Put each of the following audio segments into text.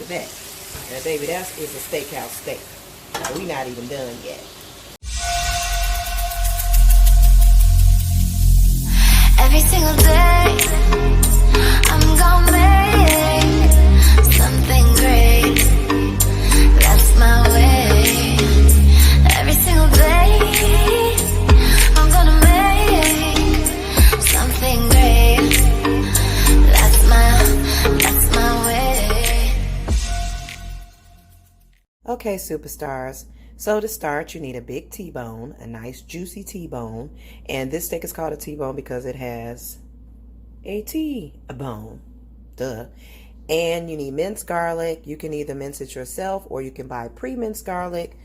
that. Now, baby, that is a steakhouse steak. So we not even done yet. Every single day, I'm gonna make something great. That's my way. Every single day, I'm gonna make something great. That's my way. Okay, superstars. So to start, you need a big T-bone, a nice juicy T-bone. And this steak is called a T-bone because it has a T-bone. Duh. And you need minced garlic. You can either mince it yourself or you can buy pre-minced garlic.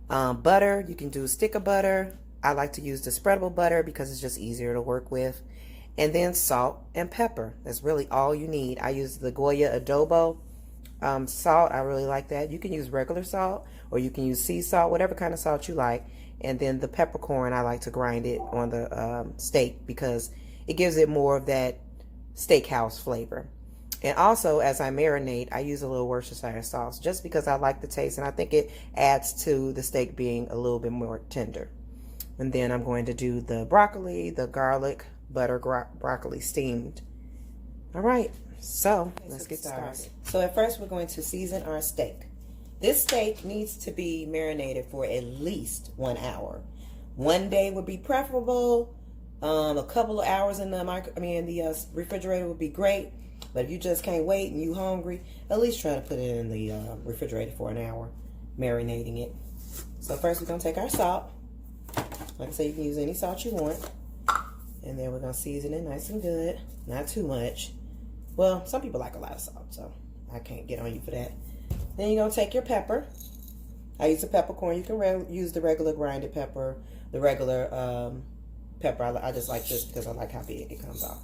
Butter, you can do a stick of butter. I like to use the spreadable butter because it's just easier to work with. And then salt and pepper. That's really all you need. I use the Goya adobo salt. I really like that. You can use regular salt or you can use sea salt, whatever kind of salt you like. And then the peppercorn, I like to grind it on the steak because it gives it more of that steakhouse flavor. And also, as I marinate, I use a little Worcestershire sauce just because I like the taste and I think it adds to the steak being a little bit more tender. And then I'm going to do the broccoli, the garlic, butter broccoli steamed. All right, so let's get started. So at first we're going to season our steak. This steak needs to be marinated for at least 1 hour. 1 day would be preferable. A couple of hours in the refrigerator would be great. But if you just can't wait and you hungry, at least try to put it in the refrigerator for an hour, marinating it. So first we're gonna take our salt. Like I said, you can use any salt you want. And then we're gonna season it nice and good. Not too much. Well, some people like a lot of salt, so I can't get on you for that. Then you're gonna take your pepper. I use a peppercorn. You can use the regular grinded pepper, the regular pepper. I just like this because I like how big it comes off.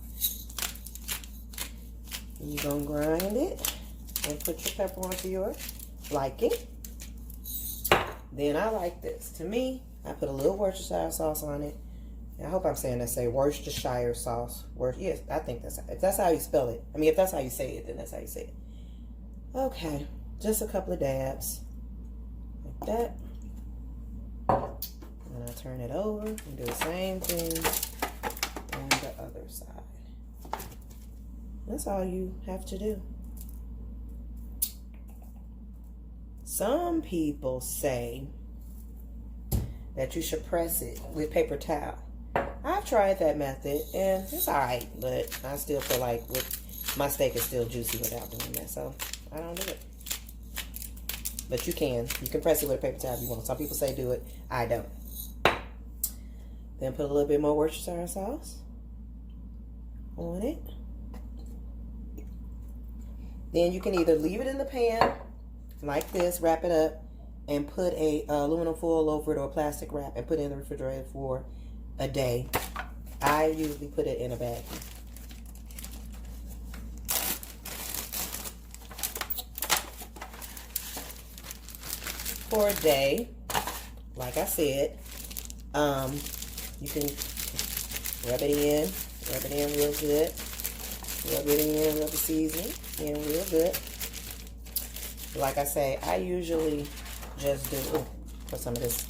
And you're gonna grind it and put your pepper onto your liking. Then I like this. To me, I put a little Worcestershire sauce on it. I hope I'm saying that. Say Worcestershire sauce. Yes, I think if that's how you spell it. I mean, if that's how you say it, then that's how you say it. Okay, just a couple of dabs like that. And I turn it over and do the same thing on the other side. That's all you have to do. Some people say that you should press it with paper towel. I've tried that method and it's alright, but I still feel like my steak is still juicy without doing that, so I don't do it. But you can press it with a paper towel if you want. Some people say do it, I don't. Then put a little bit more Worcestershire sauce on it. Then you can either leave it in the pan like this, wrap it up, and put a aluminum foil over it or a plastic wrap and put it in the refrigerator for a day. I usually put it in a bag. For a day, like I said, you can rub it in real good. Rub it in, rub the seasoning in real good. Like I say, I usually just do, put some of this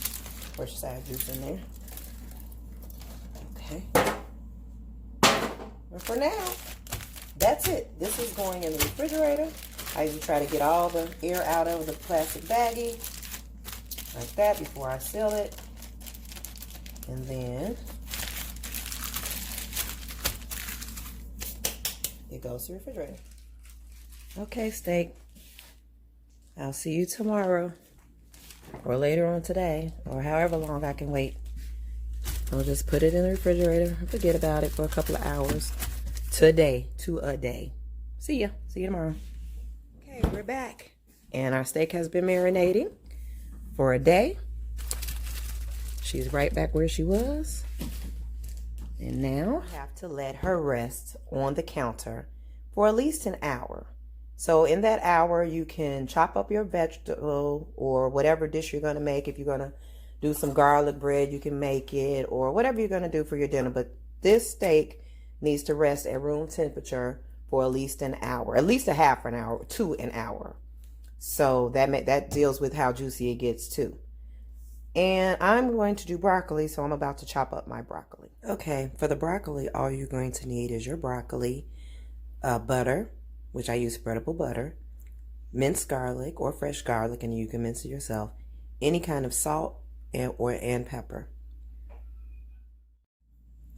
Worcestershire juice in there. Okay. And for now, that's it. This is going in the refrigerator. I usually try to get all the air out of the plastic baggie, like that, before I seal it. And then it goes to the refrigerator. Okay, steak. I'll see you tomorrow or later on today or however long I can wait. I'll just put it in the refrigerator and forget about it for a couple of hours today to a day. See ya. See you tomorrow. Okay, we're back. And our steak has been marinating for a day. She's right back where she was. And now I have to let her rest on the counter for at least an hour. So in that hour, you can chop up your vegetable or whatever dish you're going to make. If you're going to do some garlic bread, you can make it, or whatever you're going to do for your dinner. But this steak needs to rest at room temperature for at least an hour, at least a half an hour to an hour. So that deals with how juicy it gets too. And I'm going to do broccoli, so I'm about to chop up my broccoli. Okay, for the broccoli, all you're going to need is your broccoli, butter, which I use spreadable butter, minced garlic or fresh garlic, and you can mince it yourself, any kind of salt and pepper.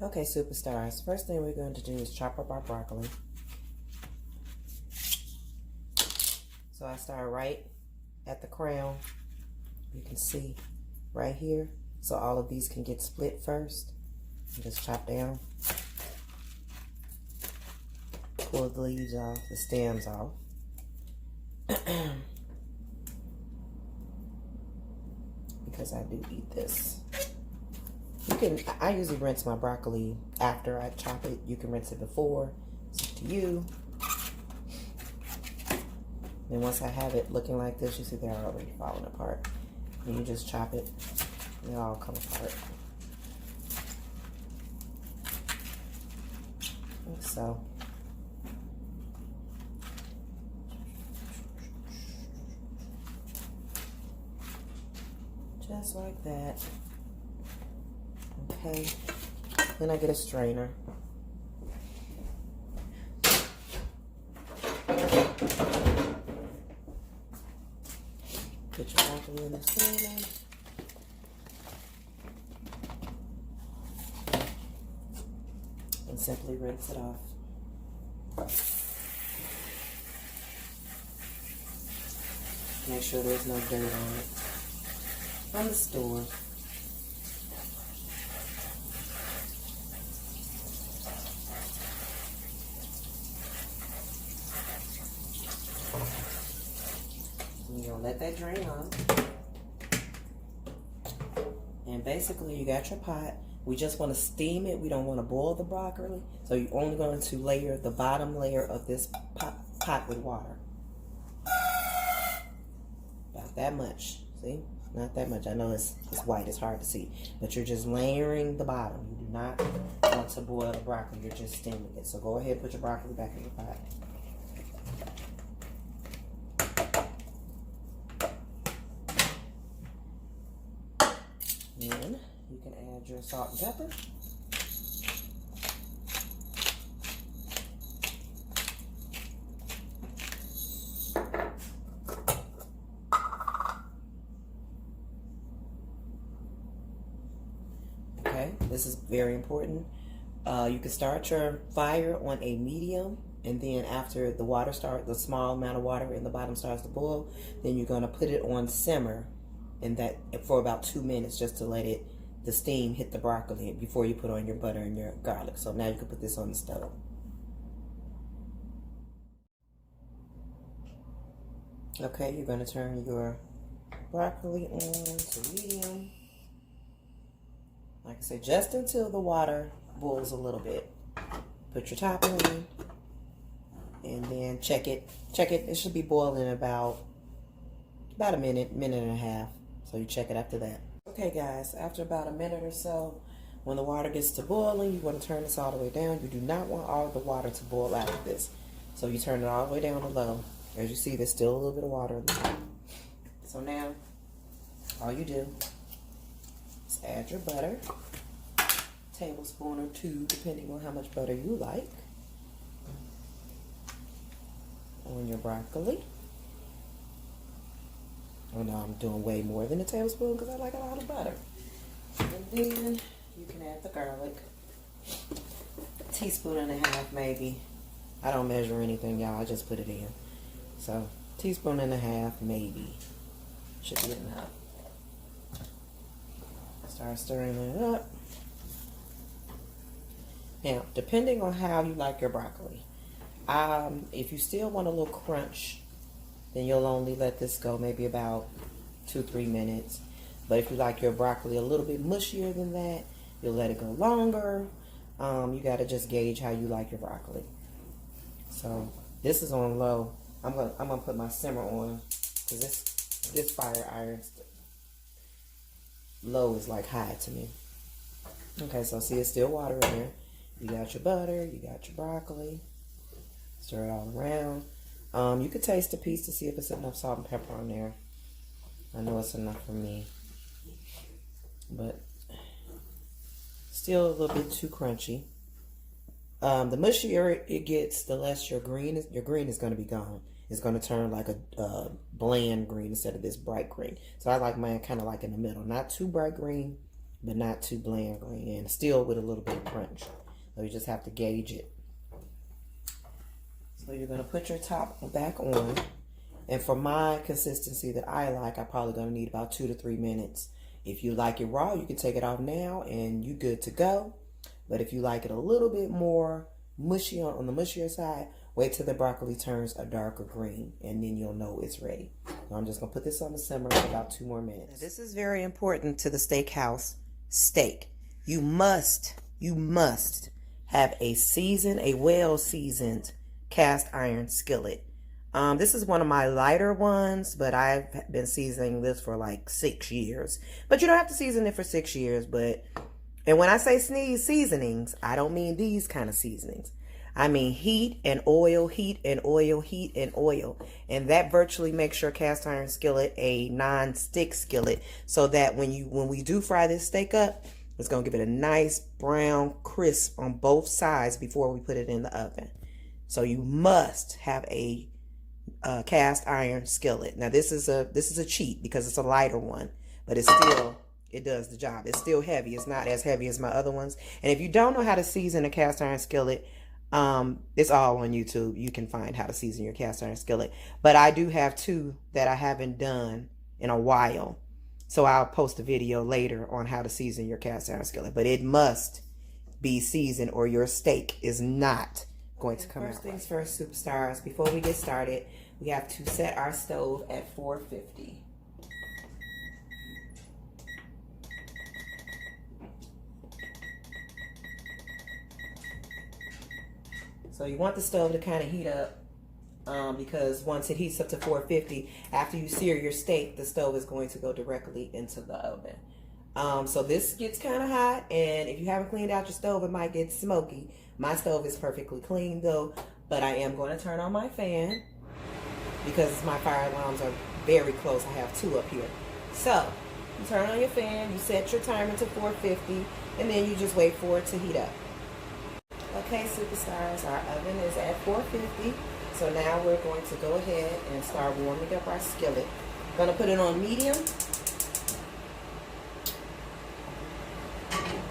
Okay, superstars, first thing we're going to do is chop up our broccoli. So I start right at the crown. You can see right here. So all of these can get split first. And just chop down. Pull the leaves off, the stems off. Because I do eat this. I usually rinse my broccoli after I chop it. You can rinse it before. It's up to you. And once I have it looking like this, you see they're already falling apart. And you just chop it, and they all come apart. Like so. Just like that. Okay. Then I get a strainer. Put your broccoli in the strainer. And simply rinse it off. Make sure there's no dirt on it. From the store. You're gonna let that drain off. And basically you got your pot. We just want to steam it. We don't want to boil the broccoli. So you're only going to layer the bottom layer of this pot with water. About that much. See? Not that much. I know it's white. It's hard to see. But you're just layering the bottom. You do not want to boil the broccoli. You're just steaming it. So go ahead and put your broccoli back in your pot. Then you can add your salt and pepper. Okay, this is very important. You can start your fire on a medium, and then after the small amount of water in the bottom starts to boil, then you're going to put it on simmer. And that for about 2 minutes, just to let the steam hit the broccoli before you put on your butter and your garlic. So now you can put this on the stove. Okay, you're going to turn your broccoli on to medium. Like I said, just until the water boils a little bit. Put your topping in, and then check it. Check it. It should be boiling about a minute and a half. So you check it after that. Okay guys, after about a minute or so, when the water gets to boiling, you want to turn this all the way down. You do not want all the water to boil out of this. So you turn it all the way down to low. As you see, there's still a little bit of water in the pot. So now, all you do is add your butter. Tablespoon or 2, depending on how much butter you like. On your broccoli. Oh no, I'm doing way more than a tablespoon because I like a lot of butter. And then you can add the garlic. A teaspoon and a half maybe. I don't measure anything, y'all. I just put it in. So, teaspoon and a half maybe. Should be enough. Start stirring it up. Now, depending on how you like your broccoli. If you still want a little crunch, then you'll only let this go maybe about 2-3 minutes. But if you like your broccoli a little bit mushier than that, you'll let it go longer. You got to just gauge how you like your broccoli. So this is on low. I'm gonna put my simmer on because this fire iron low is like high to me. Okay, so see, it's still water in there. You got your butter, you got your broccoli. Stir it all around. You could taste a piece to see if it's enough salt and pepper on there. I know it's enough for me, but still a little bit too crunchy. The mushier it gets, the less your green is going to be gone. It's going to turn like a bland green instead of this bright green. So I like mine kind of like in the middle. Not too bright green, but not too bland green. And still with a little bit of crunch. So you just have to gauge it. So you're going to put your top back on. And for my consistency that I like, I'm probably going to need about 2 to 3 minutes. If you like it raw, you can take it off now and you're good to go. But if you like it a little bit more mushy on the mushier side, wait till the broccoli turns a darker green, and then you'll know it's ready. So I'm just going to put this on the simmer for about 2 more minutes. Now, this is very important to the steakhouse steak. You must have a well-seasoned cast iron skillet. This is one of my lighter ones, but I've been seasoning this for like 6 years. But you don't have to season it for 6 years, and when I say seasonings, I don't mean these kind of seasonings. I mean heat and oil, heat and oil, heat and oil. And that virtually makes your cast iron skillet a non-stick skillet, so that when we do fry this steak up, it's going to give it a nice brown crisp on both sides before we put it in the oven. So you must have a cast iron skillet. Now this is a cheat because it's a lighter one, but it does the job. It's still heavy. It's not as heavy as my other ones. And if you don't know how to season a cast iron skillet, it's all on YouTube. You can find how to season your cast iron skillet. But I do have 2 that I haven't done in a while. So I'll post a video later on how to season your cast iron skillet. But it must be seasoned or your steak is not going to come out. First things first, superstars. Before we get started, we have to set our stove at 450. So you want the stove to kind of heat up because once it heats up to 450, after you sear your steak, the stove is going to go directly into the oven. So this gets kind of hot, and if you haven't cleaned out your stove, it might get smoky. My stove is perfectly clean though, but I am going to turn on my fan because my fire alarms are very close. I have 2 up here. So you turn on your fan, you set your timer to 450, and then you just wait for it to heat up. Okay, superstars, our oven is at 450. So now we're going to go ahead and start warming up our skillet. I'm going to put it on medium.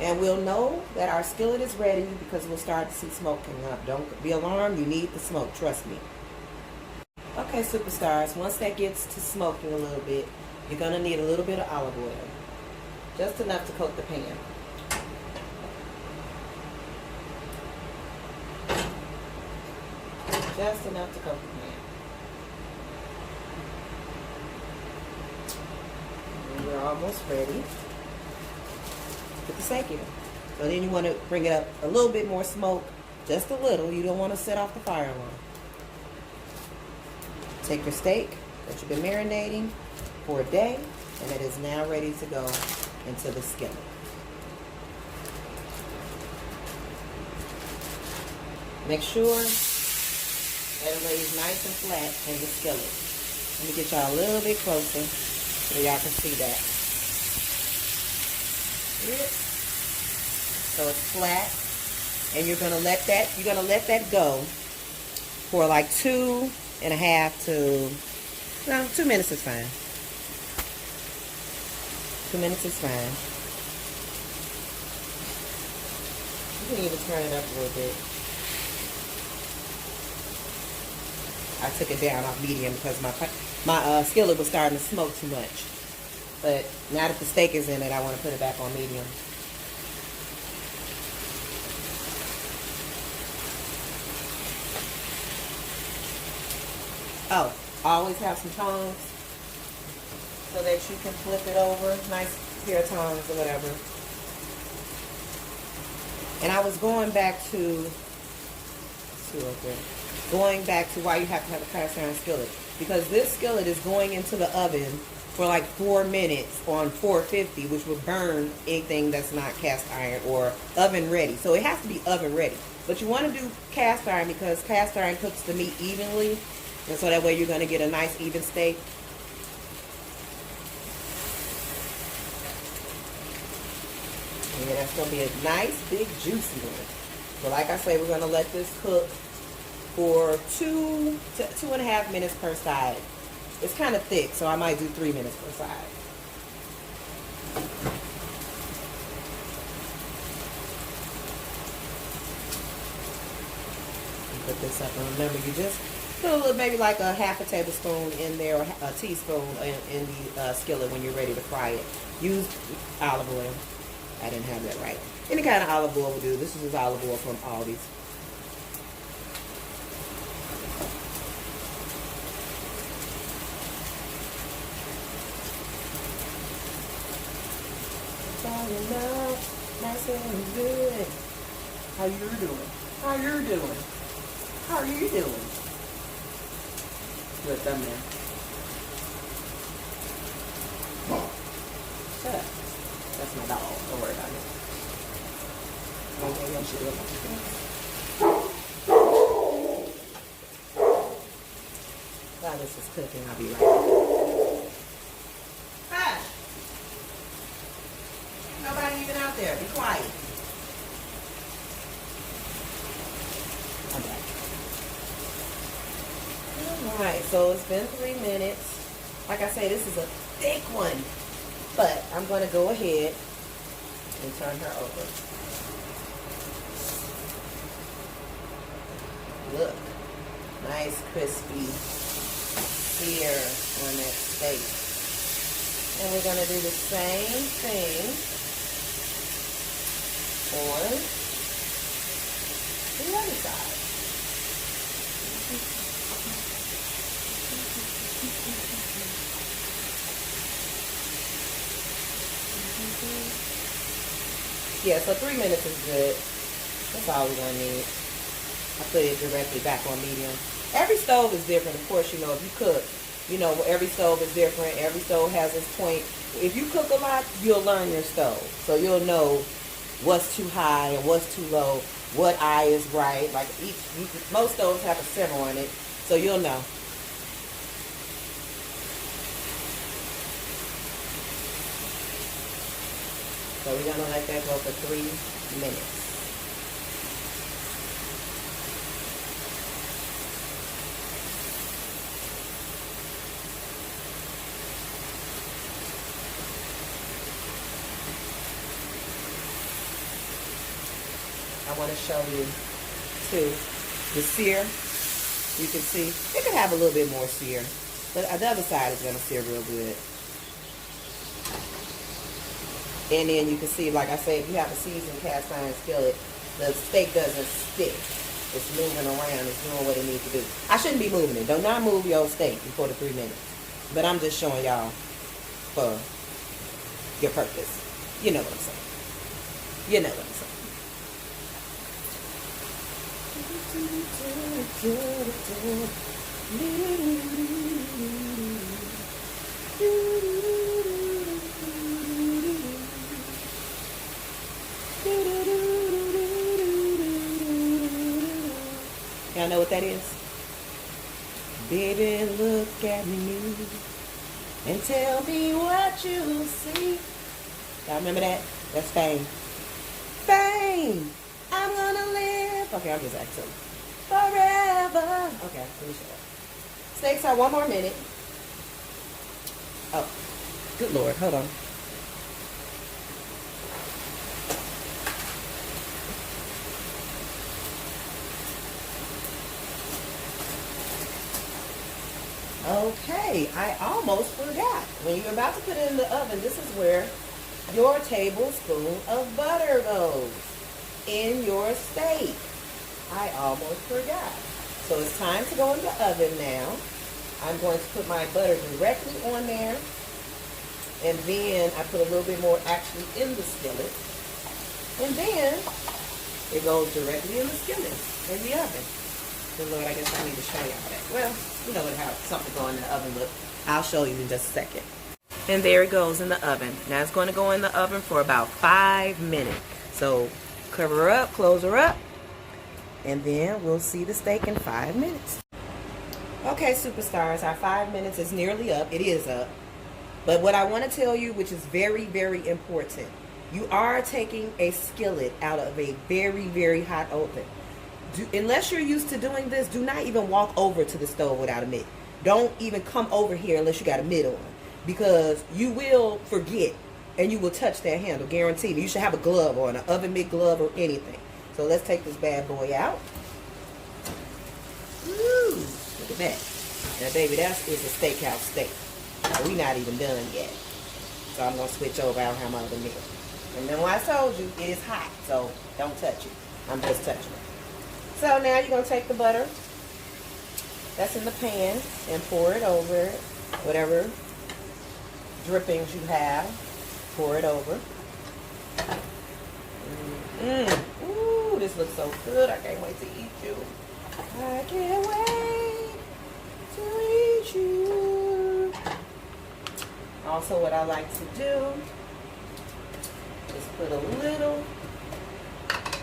And we'll know that our skillet is ready because we'll start to see smoke coming up. Don't be alarmed. You need the smoke. Trust me. Okay, superstars, once that gets to smoking a little bit, you're going to need a little bit of olive oil. Just enough to coat the pan. Just enough to coat the pan. And we're almost ready. Put the steak in. So then you want to bring it up a little bit more smoke, just a little. You don't want to set off the fire alarm. Take your steak that you've been marinating for a day, and it is now ready to go into the skillet. Make sure that it lays nice and flat in the skillet. Let me get y'all a little bit closer so y'all can see that. So it's flat, and you're gonna let that go for like 2.5 to 2 minutes is fine. 2 minutes is fine. You can even turn it up a little bit. I took it down off medium because my skillet was starting to smoke too much. But now that the steak is in it, I want to put it back on medium. Oh, always have some tongs so that you can flip it over. Nice pair of tongs or whatever. And I was going back to why you have to have a cast iron skillet, because this skillet is going into the oven for like 4 minutes on 450, which will burn anything that's not cast iron or oven ready. So it has to be oven ready. But you want to do cast iron because cast iron cooks the meat evenly. And so that way you're going to get a nice even steak. And that's going to be a nice big juicy one. So like I say, we're going to let this cook for 2 to 2.5 minutes per side. It's kind of thick, so I might do 3 minutes per side. Put this up, and remember, you just put a little, maybe like a half a tablespoon in there, or a teaspoon in the skillet when you're ready to fry it. Use olive oil. I didn't have that right. Any kind of olive oil will do. This is olive oil from Aldi's. Nice and good. How you doing? How you doing? How are you doing? Good thumbnail. Shut up. That's my dog. Don't worry about it. Maybe I should do it like this. While this is cooking, I'll be right back. Hush! Nobody even out there. Be quiet. I'm back. Alright, so it's been 3 minutes. Like I say, this is a thick one. But I'm going to go ahead and turn her over. Look. Nice crispy sear on that steak. And we're going to do the same thing on the other side. Yeah, so 3 minutes is good. That's all we're going to need. I put it directly back on medium. Every stove is different. Of course, you know, if you cook, you know, every stove is different. Every stove has its point. If you cook a lot, you'll learn your stove. So you'll know what's too high and what's too low, what eye is right. Like most stoves have a simmer on it, so you'll know. So we're going to let that go for 3 minutes. I want to show you, too, the sear. You can see, it could have a little bit more sear. But the other side is going to sear real good. And then you can see, like I said, if you have a seasoned cast iron skillet, the steak doesn't stick. It's moving around. It's doing what it needs to do. I shouldn't be moving it. Do not move your steak before the 3 minutes. But I'm just showing y'all for your purpose. You know what I'm saying. You know what I'm saying. Y'all know what that is? Baby, look at me and tell me what you see. Y'all remember that? That's Fame. Fame! I'm gonna live. Okay, I'm just acting. Forever. Okay, let me show you. Steaks are 1 more minute. Oh, good Lord. Hold on. Okay, I almost forgot. When you're about to put it in the oven, this is where your tablespoon of butter goes in your steak. I almost forgot. So it's time to go in the oven now. I'm going to put my butter directly on there. And then I put a little bit more actually in the skillet. And then it goes directly in the skillet in the oven. Good Lord, I guess I need to show y'all that. Well, you know how something go in the oven look. I'll show you in just a second. And there it goes in the oven. Now it's going to go in the oven for about 5 minutes. So cover her up, close her up, and then we'll see the steak in 5 minutes. Okay, superstars, our 5 minutes is nearly up. It is up. But what I want to tell you, which is very, very important, you are taking a skillet out of a very, very hot oven. Unless you're used to doing this, do not even walk over to the stove without a mitt. Don't even come over here unless you got a mitt on, because you will forget and you will touch that handle, guaranteed. You should have a glove on, an oven mitt glove or anything. So let's take this bad boy out. Woo, look at that. Now, baby, that is a steakhouse steak. Now, we not even done yet. So I'm going to switch over. I don't have my other mitt. And then what I told you, it is hot, so don't touch it. I'm just touching it. So now you're going to take the butter that's in the pan and pour it over it. Whatever drippings you have, pour it over. Ooh, this looks so good. I can't wait to eat you. I can't wait to eat you. Also, what I like to do is put a little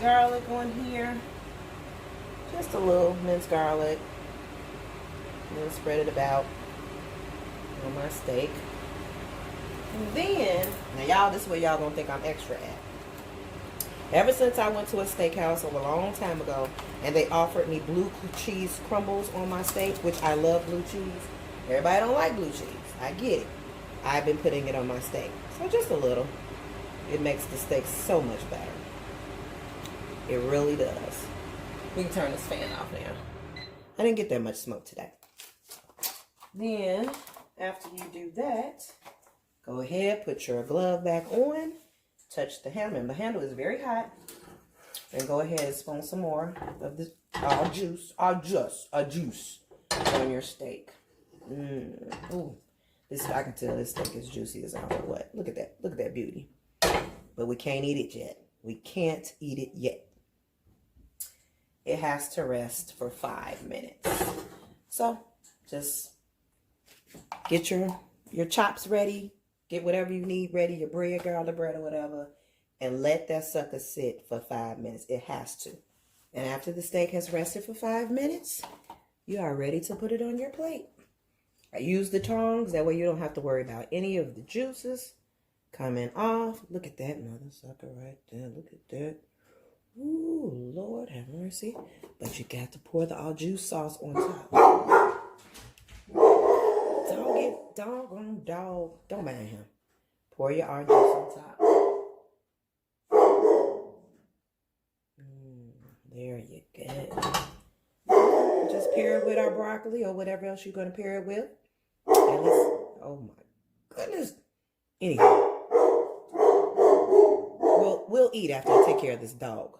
garlic on here. Just a little minced garlic. And then spread it about on my steak. And then, now y'all, this is where y'all gonna think I'm extra at. Ever since I went to a steakhouse a long time ago, and they offered me blue cheese crumbles on my steak, which I love blue cheese. Everybody don't like blue cheese. I get it. I've been putting it on my steak. So just a little. It makes the steak so much better. It really does. We can turn this fan off now. I didn't get that much smoke today. Then, after you do that, go ahead, put your glove back on. Touch the handle. The handle is very hot. And go ahead and spoon some more of this juice on your steak. Ooh, this, I can tell this steak is juicy as I don't know what. Look at that. Look at that beauty. But we can't eat it yet. We can't eat it yet. It has to rest for 5 minutes. So just get your chops ready. Get whatever you need ready, your bread, garlic bread, or whatever, and let that sucker sit for 5 minutes. It has to. And after the steak has rested for 5 minutes, you are ready to put it on your plate. I use the tongs. That way you don't have to worry about any of the juices coming off. Look at that mother sucker right there. Look at that. Ooh, Lord have mercy. But you got to pour the all juice sauce on top. Doggone dog. Don't mind him. Pour your orange juice on top. There you go. Just pair it with our broccoli or whatever else you're going to pair it with. And let's, oh my goodness. Anyway. We'll eat after I take care of this dog.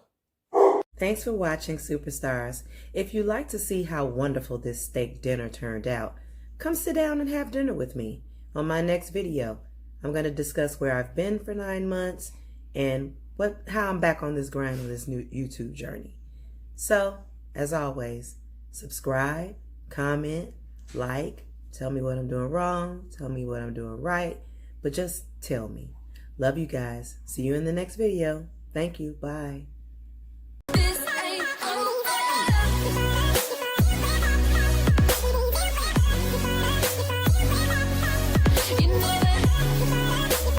Thanks for watching, superstars. If you'd like to see how wonderful this steak dinner turned out, come sit down and have dinner with me. On my next video, I'm going to discuss where I've been for 9 months and how I'm back on this grind on this new YouTube journey. So, as always, subscribe, comment, like, tell me what I'm doing wrong, tell me what I'm doing right, but just tell me. Love you guys. See you in the next video. Thank you. Bye.